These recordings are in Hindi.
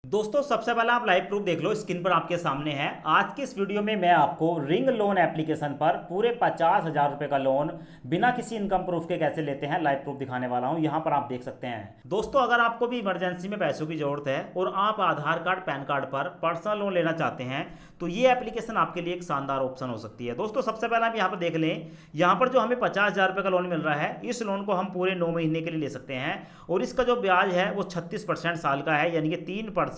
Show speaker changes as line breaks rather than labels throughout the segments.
दोस्तों सबसे पहले आप लाइव प्रूफ देख लो, स्क्रीन पर आपके सामने है। आज की इस वीडियो में मैं आपको रिंग लोन एप्लीकेशन पर पूरे 50,000 रुपए का लोन बिना किसी इनकम प्रूफ के कैसे लेते हैं लाइव प्रूफ दिखाने वाला हूं। यहां पर आप देख सकते हैं। दोस्तों अगर आपको भी इमरजेंसी में पैसों की जरूरत है और आप आधार कार्ड पैन कार्ड पर पर्सनल लोन लेना चाहते हैं तो ये एप्लीकेशन आपके लिए एक शानदार ऑप्शन हो सकती है। दोस्तों सबसे पहले आप यहाँ पर देख लें, यहाँ पर जो हमें 50,000 रुपये का लोन मिल रहा है, इस लोन को हम पूरे 9 महीने के लिए ले सकते हैं और इसका जो ब्याज है वो 36% साल का है, यानी कि 3%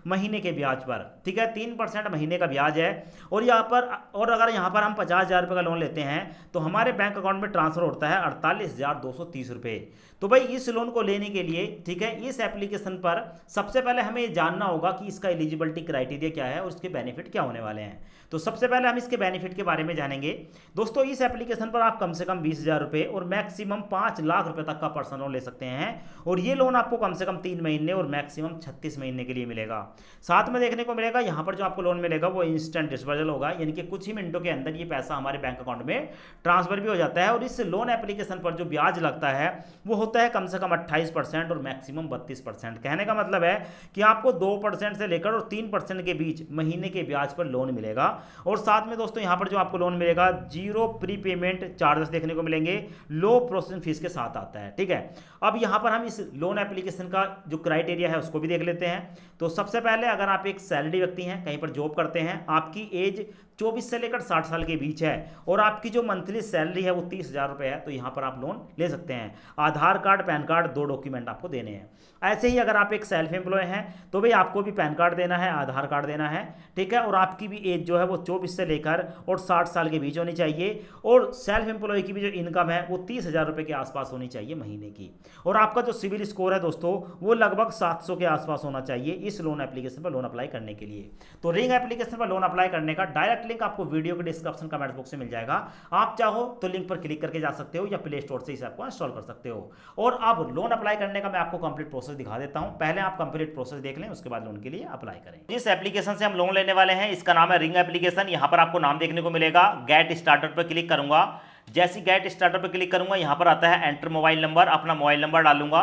महीने के ब्याज पर। ठीक है, 3% महीने का ब्याज है। और यहाँ पर अगर यहाँ पर हम 50,000 रुपये का लोन लेते हैं तो हमारे बैंक अकाउंट में ट्रांसफर होता है 48,230 रुपये। तो भाई इस लोन को लेने के लिए, ठीक है, इस एप्लीकेशन पर सबसे पहले हमें जानना होगा कि इसका एलिजिबिलिटी क्राइटेरिया क्या है और इसके बेनिफिट क्या होने वाले हैं। तो सबसे पहले हम इसके बेनिफिट के बारे में जानेंगे। दोस्तों इस एप्लीकेशन पर आप कम से कम 20,000 रुपये और मैक्सिमम 5 लाख रुपए तक का पर्सनल लोन ले सकते हैं और ये लोन आपको कम से कम 3 महीने और मैक्सिमम 36 महीने के लिए मिलेगा। साथ में देखने को मिलेगा यहाँ पर जो आपको लोन मिलेगा वो इंस्टेंट डिस्बर्सल होगा, यानी कि कुछ ही मिनटों के अंदर ये पैसा हमारे बैंक अकाउंट में ट्रांसफर भी हो जाता है। और इस लोन एप्लीकेशन पर जो ब्याज लगता है वो होता है कम से कम 28% और मैक्सिमम 32%। कहने का मतलब है कि आपको 2% से लेकर और 3% के बीच महीने के ब्याज पर लोन मिलेगा। और साथ में दोस्तों यहाँ पर जो आपको लोन मिलेगा जीरो प्री पेमेंट चार्जेस देखने को मिलेंगे, लो प्रोसेसिंग फीस के साथ आता है। ठीक है, अब यहाँ पर हम इस लोन एप्लीकेशन का जो क्राइटेरिया है उसको भी देख लेते हैं। तो सबसे पहले अगर आप एक सैलरी व्यक्ति हैं, कहीं पर जॉब करते हैं, आपकी एज 24 से लेकर 60 साल के बीच है और आपकी जो मंथली सैलरी है वो 30,000 रुपये है, तो यहाँ पर आप लोन ले सकते हैं। आधार कार्ड पैन कार्ड 2 डॉक्यूमेंट आपको देने हैं। ऐसे ही अगर आप एक सेल्फ एम्प्लॉय हैं तो भाई आपको भी पैन कार्ड देना है, आधार कार्ड देना है। ठीक है, और आपकी भी एज जो है वो 24 से लेकर और 60 साल के बीच होनी चाहिए और सेल्फ एम्प्लॉय की भी जो इनकम है वो 30,000 रुपये के आसपास होनी चाहिए महीने की। और आपका जो सिविल स्कोर है दोस्तों वो लगभग 700 के आसपास होना चाहिए इस लोन एप्लीकेशन पर लोन अप्लाई करने के लिए। तो रिंग एप्लीकेशन पर लोन अप्लाई करने का डायरेक्ट लिंक आपको वीडियो के डिस्क्रिप्शन कमेंट बॉक्स में मिल जाएगा। आप चाहो तो लिंक पर क्लिक करके जा सकते हो या प्ले स्टोर से इसे आपको इंस्टॉल कर सकते हो। और अब लोन अप्लाई करने का मैं आपको कंप्लीट प्रोसेस दिखा देता हूं। पहले आप कंप्लीट प्रोसेस देख लें, उसके बाद लोन के लिए अप्लाई करें। जिस एप्लीकेशन से हम लोन लेने वाले हैं इसका नाम है रिंग एप्लीकेशन। यहां पर आपको नाम देखने को मिलेगा, गेट स्टार्टर पर क्लिक करूंगा। जैसे गेट स्टार्टर पर क्लिक करूंगा यहां पर आता है एंटर मोबाइल नंबर, अपना मोबाइल नंबर डालूंगा।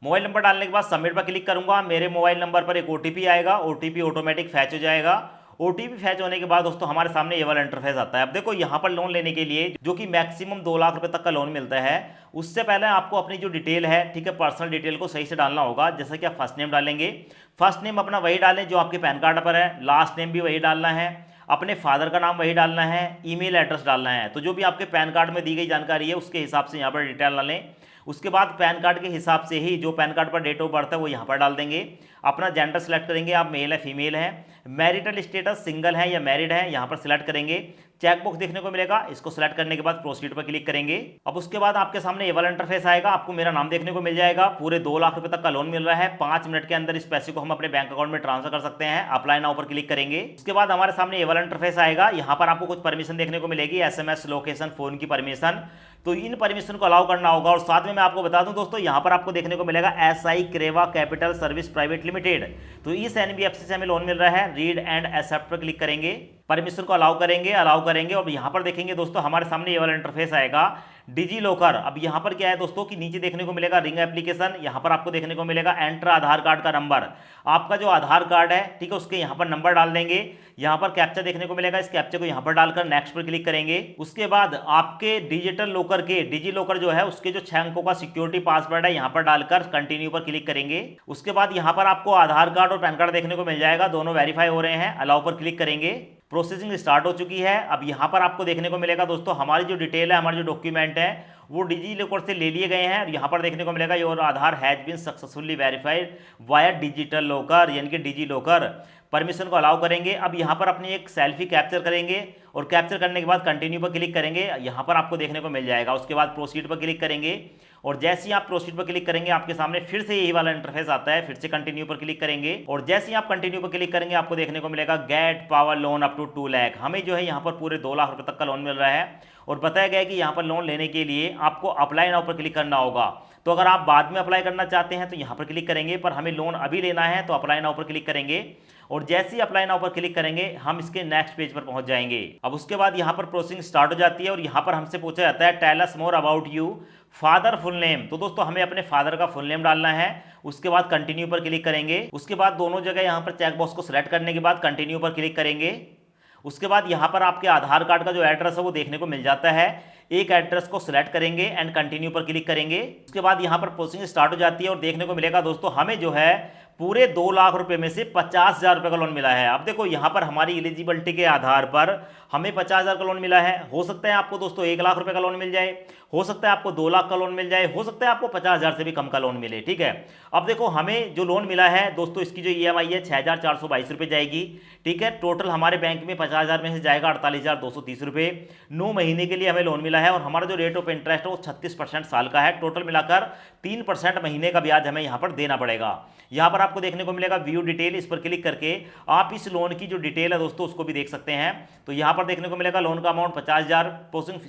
मोबाइल नंबर डालने के बाद सबमिट पर क्लिक करूंगा। मेरे मोबाइल नंबर पर एक ओटीपी आएगा, ओटीपी ऑटोमेटिक फैच हो जाएगा। ओटीपी फैच होने के बाद दोस्तों हमारे सामने ये वाला इंटरफेस आता है। अब देखो यहाँ पर लोन लेने के लिए जो कि मैक्सिमम 2 लाख रुपए तक का लोन मिलता है, उससे पहले आपको अपनी जो डिटेल है, ठीक है, पर्सनल डिटेल को सही से डालना होगा। जैसे कि आप फर्स्ट नेम डालेंगे, फर्स्ट नेम अपना वही डालें जो आपके पैन कार्ड पर है, लास्ट नेम भी वही डालना है, अपने फादर का नाम वही डालना है, ईमेल एड्रेस डालना है। तो जो भी आपके पैन कार्ड में दी गई जानकारी है उसके हिसाब से यहाँ पर डिटेल डालें। उसके बाद पैन कार्ड के हिसाब से ही जो पैन कार्ड पर डेट ऑफ बर्थ है वो यहाँ पर डाल देंगे। अपना जेंडर सेलेक्ट करेंगे, आप मेल है फीमेल है, मैरिटल स्टेटस सिंगल है या मैरिड है यहाँ पर सिलेक्ट करेंगे। चेकबॉक्स देखने को मिलेगा, इसको सिलेक्ट करने के बाद प्रोसीड पर क्लिक करेंगे। अब उसके बाद आपके सामने ये वाला इंटरफेस आएगा, आपको मेरा नाम देखने को मिल जाएगा। पूरे 2 लाख रुपए तक का लोन मिल रहा है। 5 मिनट के अंदर इस पैसे को हम अपने बैंक अकाउंट में ट्रांसफर कर सकते हैं। अप्लाई नाउ पर क्लिक करेंगे। उसके बाद हमारे सामने ये वाला इंटरफेस आएगा, यहाँ पर आपको कुछ परमिशन देखने को मिलेगी, एसएमएस, लोकेशन, फोन की परमिशन। तो इन परमिशन को अलाउ करना होगा। और साथ में मैं आपको बता दूं दोस्तों, यहाँ पर आपको देखने को मिलेगा SI Creva Capital Service Private Limited. तो इस एनबीएफसी से हमें लोन मिल रहा है। रीड एंड एक्सेप्ट पर क्लिक करेंगे, परमिशन को अलाउ करेंगे। और यहाँ पर देखेंगे दोस्तों हमारे सामने ये वाला इंटरफेस आएगा, डिजी लॉकर। अब यहाँ पर क्या है दोस्तों कि नीचे देखने को मिलेगा रिंग एप्लीकेशन, यहाँ पर आपको देखने को मिलेगा एंटर आधार कार्ड का नंबर। आपका जो आधार कार्ड है, ठीक है, उसके यहाँ पर नंबर डाल देंगे। यहाँ पर कैप्चा देखने को मिलेगा, इस कैप्चा को यहाँ पर डालकर नेक्स्ट पर क्लिक करेंगे। उसके बाद आपके डिजिटल लॉकर के, डिजी लॉकर जो है उसके जो 6 अंकों का सिक्योरिटी पासवर्ड है यहाँ पर डालकर कंटिन्यू पर क्लिक करेंगे। उसके बाद यहाँ पर आपको आधार कार्ड और पैन कार्ड देखने को मिल जाएगा, दोनों वेरीफाई हो रहे हैं। अलाउ पर क्लिक करेंगे, प्रोसेसिंग स्टार्ट हो चुकी है। अब यहाँ पर आपको देखने को मिलेगा दोस्तों हमारी जो डिटेल है, हमारे जो डॉक्यूमेंट है वो डिजी लॉकर से ले लिए गए हैं। और यहाँ पर देखने को मिलेगा your Aadhaar has been successfully verified via digital locker, यानी कि डिजी लॉकर। परमिशन को अलाउ करेंगे। अब यहाँ पर अपनी एक सेल्फी कैप्चर करेंगे और कैप्चर करने के बाद कंटिन्यू पर क्लिक करेंगे, यहाँ पर आपको देखने को मिल जाएगा। उसके बाद प्रोसीड पर क्लिक करेंगे और जैसे ही आप प्रोसीड पर क्लिक करेंगे आपके सामने फिर से यही वाला इंटरफेस आता है। फिर से कंटिन्यू पर क्लिक करेंगे और जैसे ही आप कंटिन्यू पर क्लिक करेंगे आपको देखने को मिलेगा get power loan up to 2 lakh. हमें जो है यहाँ पर पूरे 2 लाख रुपए तक का लोन मिल रहा है। और बताया गया है कि यहाँ पर लोन लेने के लिए आपको अप्लाई नाउ पर क्लिक करना होगा। तो अगर आप बाद में अप्लाई करना चाहते हैं तो यहाँ पर क्लिक करेंगे, पर हमें लोन अभी लेना है तो अप्लाई नाउ पर क्लिक करेंगे। और जैसे ही अप्लाई नाउ पर क्लिक करेंगे हम इसके नेक्स्ट पेज पर पहुंच जाएंगे। अब उसके बाद यहाँ पर प्रोसेसिंग स्टार्ट हो जाती है और यहाँ पर हमसे पूछा जाता है tell us more about you father full name. तो दोस्तों हमें अपने फादर का फुल नेम डालना है। उसके बाद कंटिन्यू पर क्लिक करेंगे। उसके बाद दोनों जगह यहाँ पर चेक बॉक्स को सिलेक्ट करने के बाद कंटिन्यू पर क्लिक करेंगे। उसके बाद यहाँ पर आपके आधार कार्ड का जो एड्रेस है वो देखने को मिल जाता है। एक एड्रेस को सिलेक्ट करेंगे एंड कंटिन्यू पर क्लिक करेंगे। उसके बाद यहाँ पर प्रोसेसिंग स्टार्ट हो जाती है और देखने को मिलेगा दोस्तों हमें जो है पूरे 2 लाख रुपए में से 50,000 रुपए का लोन मिला है। अब देखो यहाँ पर हमारी एलिजिबिलिटी के आधार पर हमें 50,000 का लोन मिला है। हो सकता है आपको दोस्तों 1 लाख रुपए का लोन मिल जाए, हो सकता है आपको 2 लाख का लोन मिल जाए, हो सकता है आपको 50,000 से भी कम का लोन मिले। ठीक है, अब देखो हमें जो लोन मिला है दोस्तों इसकी जो EMI है 6,422 रुपये जाएगी। ठीक है, टोटल हमारे बैंक में 50,000 में से जाएगा 48,230 रुपये। 9 महीने के लिए हमें लोन मिला है और हमारा जो रेट ऑफ इंटरेस्ट है वो 36% साल का है। टोटल मिलाकर 3% महीने का ब्याज हमें यहाँ पर देना पड़ेगा। यहाँ पर आपको देखने को मिलेगा व्यू डिटेल, इस पर क्लिक करके आप इस लोन की जो डिटेल है दोस्तों उसको भी देख सकते हैं। तो यहाँ पर देखने को मिलेगा लोन का amount 50,000, processing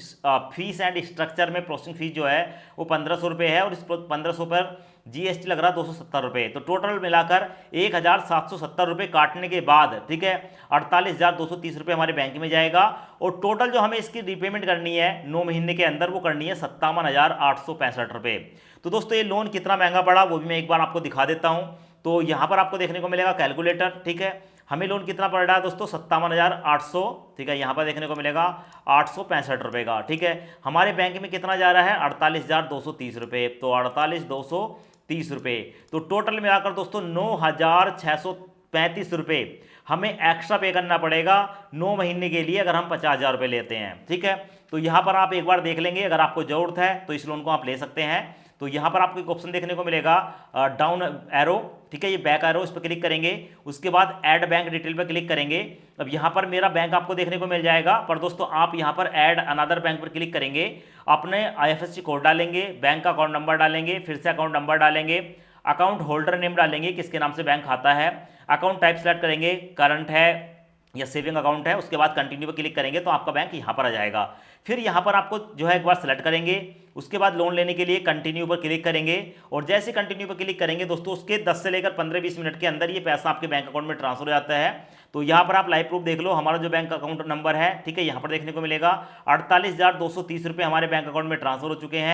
fees and structure में प्रोसेसिंग फीस जो है वो 1,500 रुपये है और इस 1,500 पर GST लग रहा है 270 रुपये। तो टोटल मिलाकर 1,770 रुपये काटने के बाद ठीक है 48,230 रुपये हमारे बैंक में जाएगा। और टोटल जो हमें इसकी रीपेमेंट करनी है 9 महीने के अंदर वो करनी है 57,865 रुपये। तो दोस्तों ये लोन कितना महंगा पड़ा वो भी मैं एक बार आपको दिखा देता हूँ। तो यहाँ पर आपको देखने को मिलेगा कैलकुलेटर। ठीक है, हमें लोन कितना पड़ रहा है दोस्तों 57,800। ठीक है, यहाँ पर देखने को मिलेगा 865 रुपये का। ठीक है, हमारे बैंक में कितना जा रहा है 48,230 रुपये। तो 48,230 रुपये, तो टोटल मिलाकर दोस्तों 9,635 रुपये हमें एक्स्ट्रा पे करना पड़ेगा 9 महीने के लिए अगर हम 50,000 रुपये लेते हैं। ठीक है, तो यहाँ पर आप एक बार देख लेंगे, अगर आपको जरूरत है तो इस लोन को आप ले सकते हैं। तो यहाँ पर आपको एक ऑप्शन देखने को मिलेगा डाउन एरो। ठीक है, ये बैक एरो, इस पर क्लिक करेंगे। उसके बाद ऐड बैंक डिटेल पर क्लिक करेंगे। अब यहाँ पर मेरा बैंक आपको देखने को मिल जाएगा, पर दोस्तों आप यहाँ पर ऐड अनदर बैंक पर क्लिक करेंगे, अपने IFSC कोड डालेंगे, बैंक का अकाउंट नंबर डालेंगे, फिर से अकाउंट नंबर डालेंगे, अकाउंट होल्डर नेम डालेंगे किसके नाम से बैंक खाता है, अकाउंट टाइप सेलेक्ट करेंगे, करंट है या सेविंग अकाउंट है। उसके बाद कंटिन्यू पर क्लिक करेंगे तो आपका बैंक यहाँ पर आ जाएगा। फिर यहाँ पर आपको जो है एक बार सेलेक्ट करेंगे। उसके बाद लोन लेने के लिए कंटिन्यू पर क्लिक करेंगे और जैसे कंटिन्यू पर क्लिक करेंगे दोस्तों उसके 10 से लेकर 15-20 मिनट के अंदर ये पैसा आपके बैंक अकाउंट में ट्रांसफर हो जाता है। तो यहाँ पर आप लाइव प्रूफ देख लो, हमारा जो बैंक अकाउंट नंबर है ठीक है यहाँ पर देखने को मिलेगा 48,230 रुपये हमारे बैंक अकाउंट में ट्रांसफर हो चुके हैं।